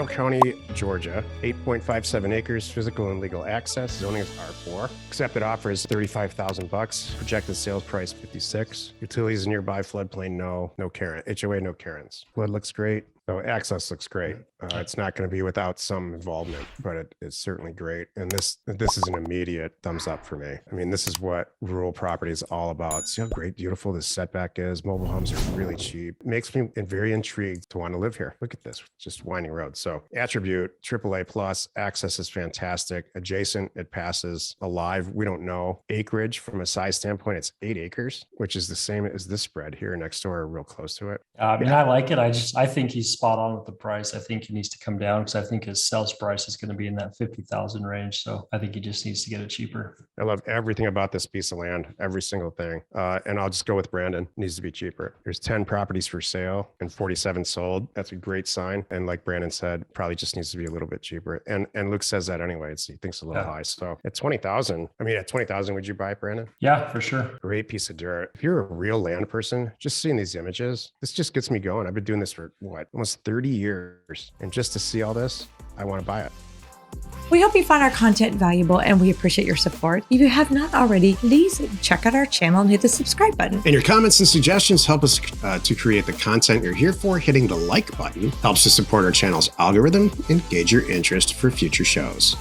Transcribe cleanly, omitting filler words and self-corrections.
Carroll County, Georgia, 8.57 acres, physical and legal access, zoning is R4. Accepted offer is $35,000. Projected sales price 56. Utilities nearby, floodplain, no Karen. HOA, no Karens. Flood looks great. So access looks great. It's not going to be without some involvement, but it's certainly great. And this is an immediate thumbs up for me. I mean, this is what rural property is all about. See how great, beautiful this setback is. Mobile homes are really cheap. It makes me very intrigued to want to live here. Look at this, just winding road. So attribute, AAA plus, access is fantastic. Adjacent, it passes. Alive, we don't know. Acreage from a size standpoint, it's 8 acres, which is the same as this spread here next door, real close to it. I mean, I like it. I think he's spot on with the price. I think he needs to come down because I think his sales price is going to be in that 50,000 range. So I think he just needs to get it cheaper. I love everything about this piece of land, every single thing. And I'll just go with Brandon. It needs to be cheaper. There's 10 properties for sale and 47 sold. That's a great sign. And like Brandon said, probably just needs to be a little bit cheaper. And Luke says that anyway. He thinks a little high. So at 20,000, at 20,000, would you buy it, Brandon? Yeah, for sure. Great piece of dirt. If you're a real land person, just seeing these images, this just gets me going. I've been doing this for almost 30 years. And just to see all this, I want to buy it. We hope you found our content valuable and we appreciate your support. If you have not already, please check out our channel and hit the subscribe button. And your comments and suggestions help us to create the content you're here for. Hitting the like button helps to support our channel's algorithm and gauge your interest for future shows.